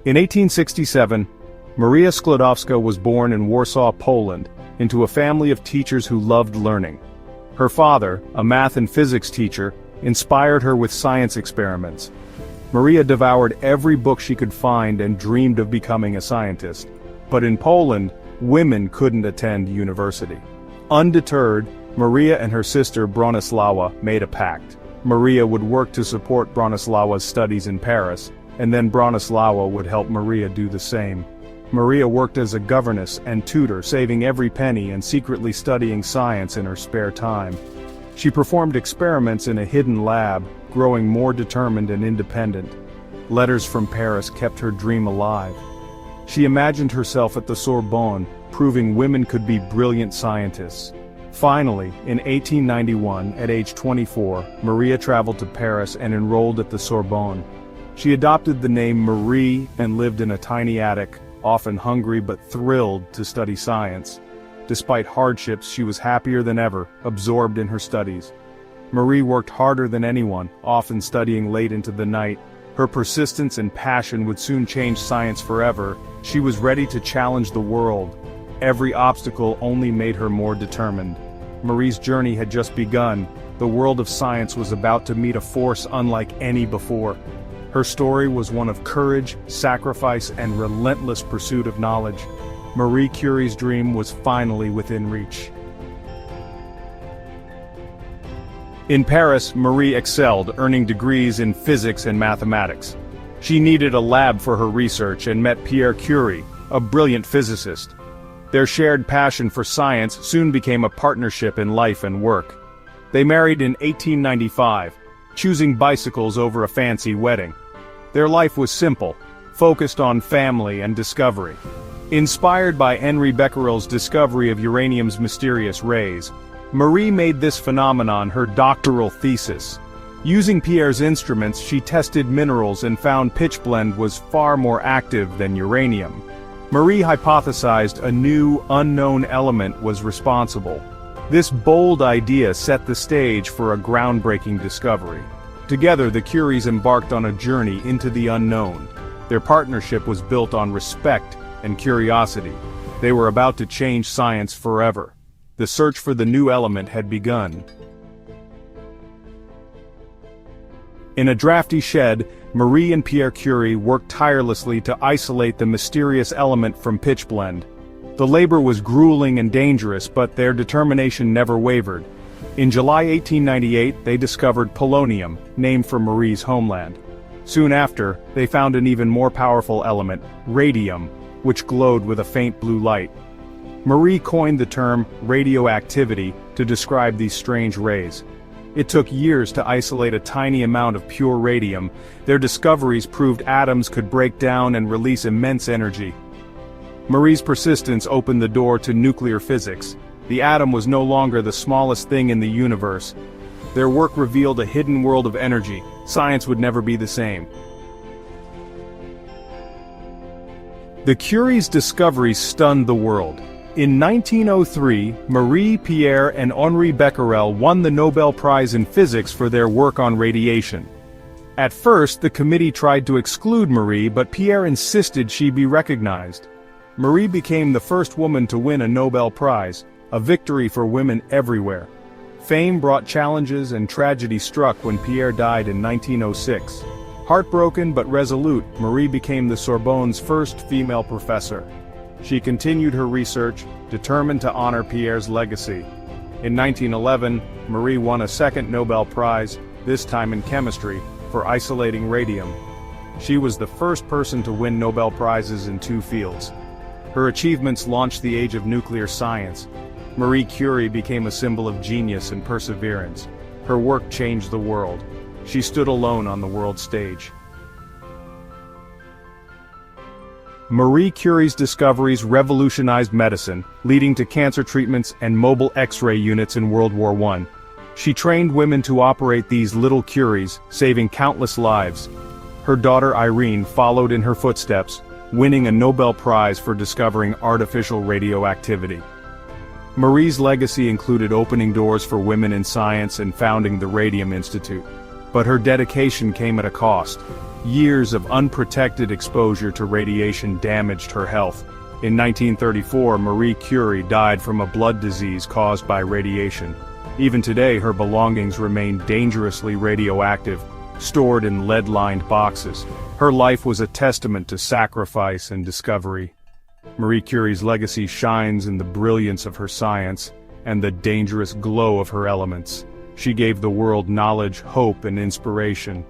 In 1867, Maria Sklodowska was born in Warsaw, Poland, into a family of teachers who loved learning. Her father, a math and physics teacher, inspired her with science experiments. Maria devoured every book she could find and dreamed of becoming a scientist. But in Poland, women couldn't attend university. Undeterred, Maria and her sister Bronislawa made a pact. Maria would work to support Bronislawa's studies in Paris, and then Bronislawa would help Maria do the same. Maria worked as a governess and tutor, saving every penny and secretly studying science in her spare time. She performed experiments in a hidden lab, growing more determined and independent. Letters from Paris kept her dream alive. She imagined herself at the Sorbonne, proving women could be brilliant scientists. Finally, in 1891, at age 24, Maria traveled to Paris and enrolled at the Sorbonne. She adopted the name Marie and lived in a tiny attic, often hungry but thrilled to study science. Despite hardships, she was happier than ever, absorbed in her studies. Marie worked harder than anyone, often studying late into the night. Her persistence and passion would soon change science forever. She was ready to challenge the world. Every obstacle only made her more determined. Marie's journey had just begun. The world of science was about to meet a force unlike any before. Her story was one of courage, sacrifice, and relentless pursuit of knowledge. Marie Curie's dream was finally within reach. In Paris, Marie excelled, earning degrees in physics and mathematics. She needed a lab for her research and met Marie Curie, a brilliant physicist. Their shared passion for science soon became a partnership in life and work. They married in 1895, choosing bicycles over a fancy wedding. Their life was simple, focused on family and discovery. Inspired by Henri Becquerel's discovery of uranium's mysterious rays, Marie made this phenomenon her doctoral thesis. Using Pierre's instruments, she tested minerals and found pitchblende was far more active than uranium. Marie hypothesized a new, unknown element was responsible. This bold idea set the stage for a groundbreaking discovery. Together, the Curies embarked on a journey into the unknown. Their partnership was built on respect and curiosity. They were about to change science forever. The search for the new element had begun. In a drafty shed, Marie and Marie Curie worked tirelessly to isolate the mysterious element from pitchblende. The labor was grueling and dangerous, but their determination never wavered. In July 1898, they discovered polonium, named for Marie's homeland. Soon after, they found an even more powerful element, radium, which glowed with a faint blue light. Marie coined the term radioactivity to describe these strange rays. It took years to isolate a tiny amount of pure radium. Their discoveries proved atoms could break down and release immense energy. Marie's persistence opened the door to nuclear physics. The atom was no longer the smallest thing in the universe. Their work revealed a hidden world of energy. Science would never be the same. The Curies' discoveries stunned the world. In 1903, Marie, Pierre, and Henri Becquerel won the Nobel Prize in Physics for their work on radiation. At first, the committee tried to exclude Marie, but Pierre insisted she be recognized. Marie became the first woman to win a Nobel Prize, a victory for women everywhere. Fame brought challenges and tragedy struck when Pierre died in 1906. Heartbroken but resolute, Marie became the Sorbonne's first female professor. She continued her research, determined to honor Pierre's legacy. In 1911, Marie won a second Nobel Prize, this time in chemistry, for isolating radium. She was the first person to win Nobel Prizes in two fields. Her achievements launched the age of nuclear science. Marie Curie became a symbol of genius and perseverance. Her work changed the world. She stood alone on the world stage. Marie Curie's discoveries revolutionized medicine, leading to cancer treatments and mobile X-ray units in World War I. She trained women to operate these little Curies, saving countless lives. Her daughter Irene followed in her footsteps, winning a Nobel Prize for discovering artificial radioactivity. Marie's legacy included opening doors for women in science and founding the Radium Institute. But her dedication came at a cost. Years of unprotected exposure to radiation damaged her health. In 1934, Marie Curie died from a blood disease caused by radiation. Even today, her belongings remain dangerously radioactive, stored in lead-lined boxes. Her life was a testament to sacrifice and discovery. Marie Curie's legacy shines in the brilliance of her science and the dangerous glow of her elements. She gave the world knowledge, hope, and inspiration.